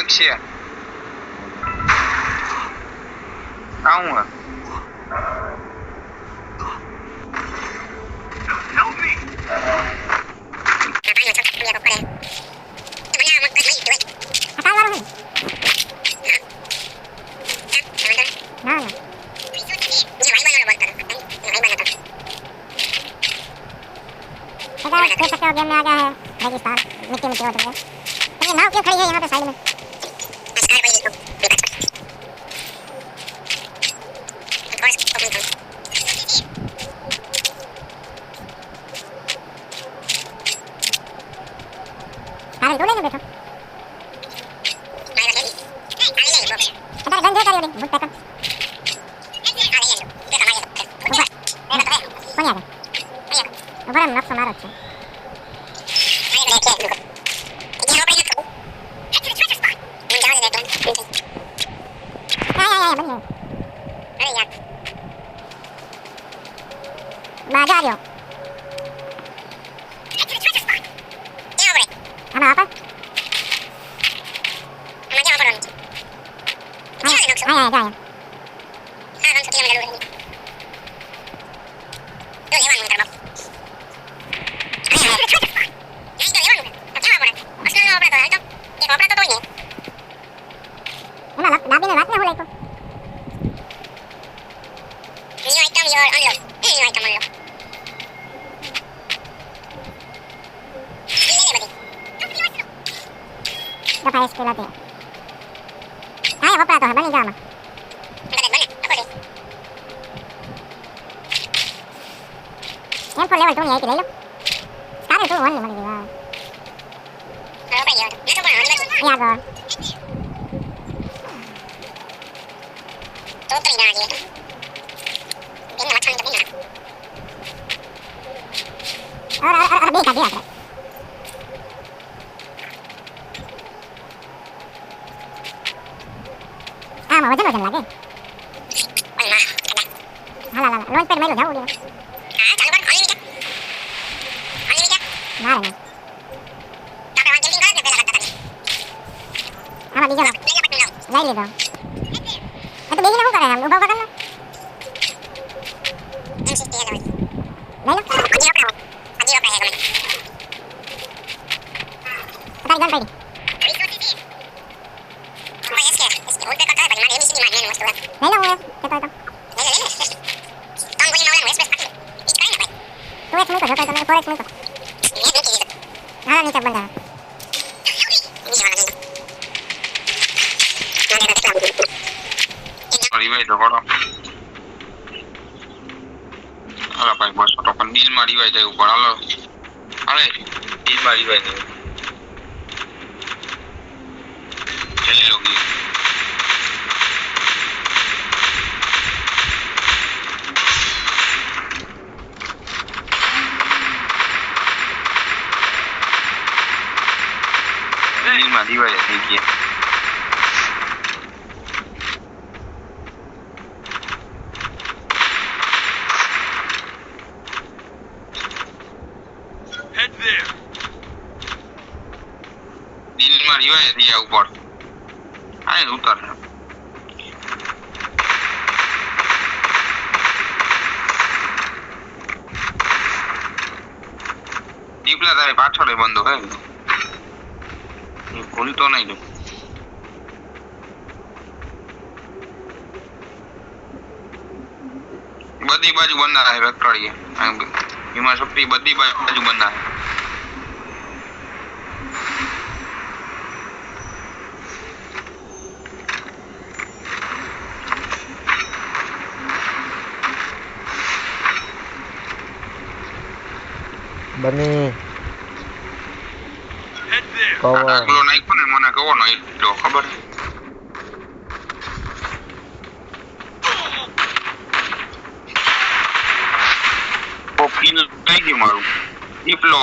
કઈક છે આવું गेम में आ गया है रेगिस्तान मिट्टी मिट्टी हो गया ये नाव क्यों खड़ी है यहाँ पे साइड में अरे दौड़े ना बैठो अरे गंदे करियो नहीं भूत पैका कौन आ गया ऊपर हम नफ्स मारो अच्छा बाजा आ जाओ हम आप आया Apa es que la tengo? Ah, ya plato, bani gama. Yang por level 2 ni ai le lo. Sekarang tu 1 mana dia. Ya go. Tu terina aja. Ini macam tu ni. Orang beka dia. वजन वजन लगे हाला हाला launch pad मेलो जाओ बोलिए हां चालू कर खाली नहीं क्या मार नहीं तो वहां जल्दी कर पहला लगता था हां बीजा लाई ले दो तो बेगी ना हो करे हम उबा करना एमसी है ले लो अजी रोका है पता गन पड़ी नहीं ना क्या तो काम कोई ना वाला वेस्ट इस का ना भाई तो एक मिनट होता है तो मैं 4x मिनट हां नहीं बंदा रिवाइव तो करो अरे भाई बस तो अपन नील में रिवाइव जाए ऊपर हालो अरे नील में रिवाइव चली लोगी માં દિવાળી થઈ ગઈ head there દિલમાં દિવાળી થઈ ગયા ઉપર આને ઉતાર દીપલા તારે પાછળ બંધો હે ખોલતો નહીં તું બધી બાજુ બંધા હે વેક્ટોરિયા એમાં શક્તિ બધી બાજુ બંધા હે બની આગલો નાખ્યો ને મને કેવો નાખ્યો ખબર ઓ કિલ થઈ ગયું મારું દીપલો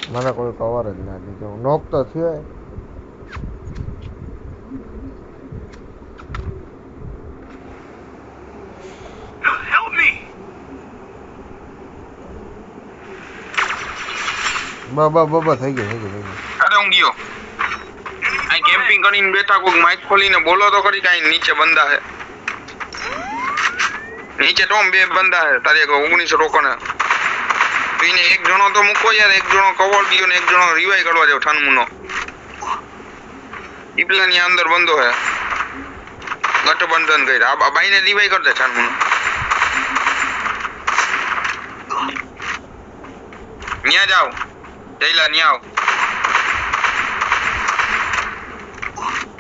મને કોઈ કવર જ ના દીધો નોક તો થયો બબા થઈ ગયું અરે હું ગયો અહીં કેમ્પિંગ કરીને બેઠા કોઈક માઇક ખોલીને બોલો તો ખરી કાંઈ નીચે બંદા હે નીચે ટોમ બે બંદા હે તારે 19 રોકોને તો એને એક જણો તો મૂકો યાર એક જણો કવર ગયો ને એક જણો રિવાઈ કરવા જાવ ઠાનમુનો ઈપલાની અંદર બંધો હે ગઠબંધન કરી આ બાઈને રિવાઈ કર દે ઠાનમુનો ન્યા જાવ જઈલા ન્યા આવ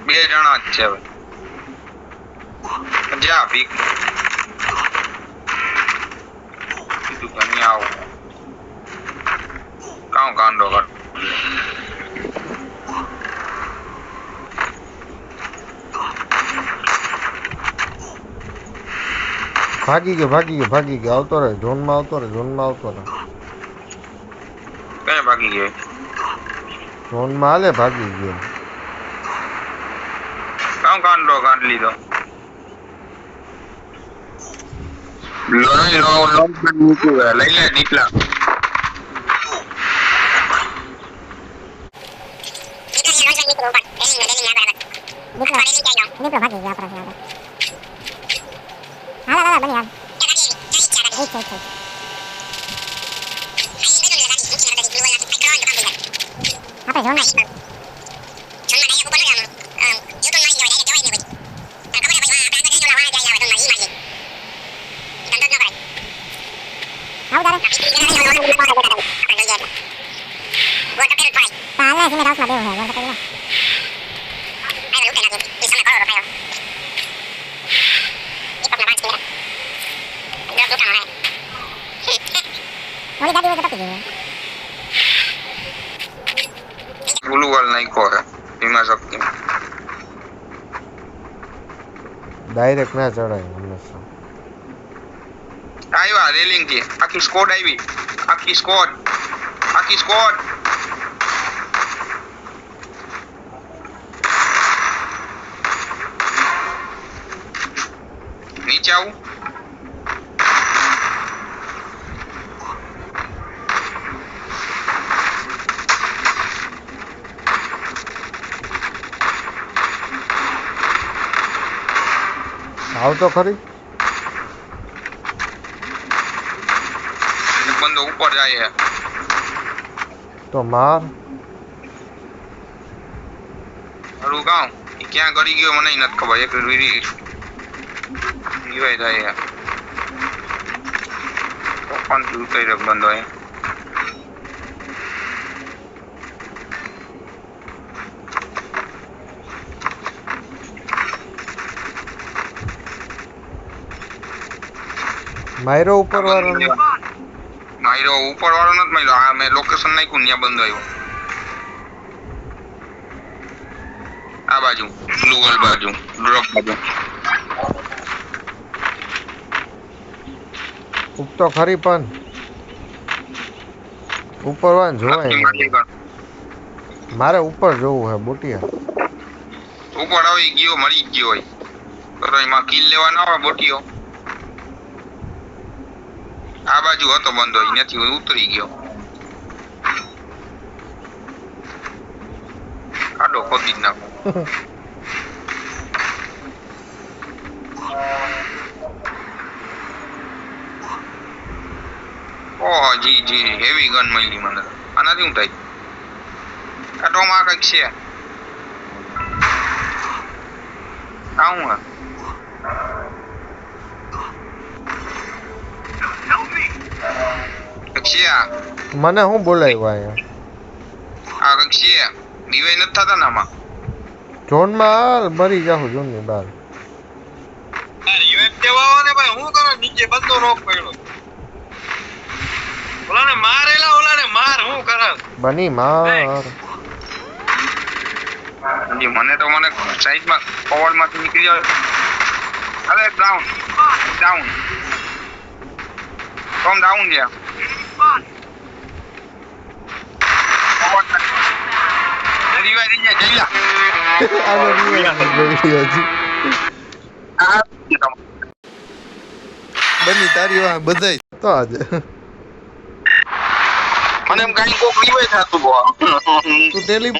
બે જણા જ છે હવે જા ભીખ કીધું કે ન્યા આવ કાં કાંડો કર ભાગી ગયો આવતો રહે ઝોનમાં આવતો રહે કઈ ભાગી ગયો ઝોનમાં હાલે ભાગી ગયો કાં કાંડો કાઢ લીધો લઈ લો મૂક્યું લઈ લે નીકળા નીકળો ભાગી ગયા આપણા હાલા બની હાલ આપણે જોન ગુલુવાલ નાખ્યો હે ધીમા શક્તિ ડાયરેક્ટ ના ચડાય હંમેશા આવ્યા રેલિંગ થી આખી સ્કોડ આવી આખી સ્કોડ નીચે આવું આવતો ખરી એક બંદો ઉપર જાય હે તો માર હરું ગામ ઈ ક્યાં ગળી ગયો મને નથી ખબર એક રીવાય થાય તોફાન થી ઉતરી બંધો હે માયરો ઉપર વાળો માયરો ઉપર વાળો નથી માર્યો આ મેં લોકેશન નાખ્યું ત્યાં બંધ આવ્યો આ બાજુ બ્લુ વોલ બાજુ ડ્રોપ બાજુ ઉપતો ખરી પણ ઉપર વાન જોવાય મારે ઉપર જોવું હે બોટિયા ઉપર આવી ગયો મરી ગયો હોય તો એમાં કિલ લેવા ના આવે બોટીઓ આ બાજુ હતો બંધો અહીંયાથી ઉતરી ગયો કાઢો ખોદી જ નાખો ઓહ જી હેવી ગન મળી મને આનાથી શું થાય કાઢવામાં કંઈક છે આવું હે મને હું બોલાવ્યો અહીંયા આ કક્ષી દીવાઈ નથી થતા ને આમાં ઝોનમાં હાલ મરી જાઉં ઝોનની બહાર યુએફ દેવાઓ ને ભાઈ હું કરો નીચે બંદો રોક પડ્યો ઓલાને માર હું કરે બની માર મને તો સાઈડમાં ફોરવર્ડમાંથી નીકળી જાય અરે ડાઉન ફ્રોમ ડાઉન ગયા બની તારી વાત બધાય તો આજે મને એમ કાંઈ કોક રિવાય થતું તું ટેલી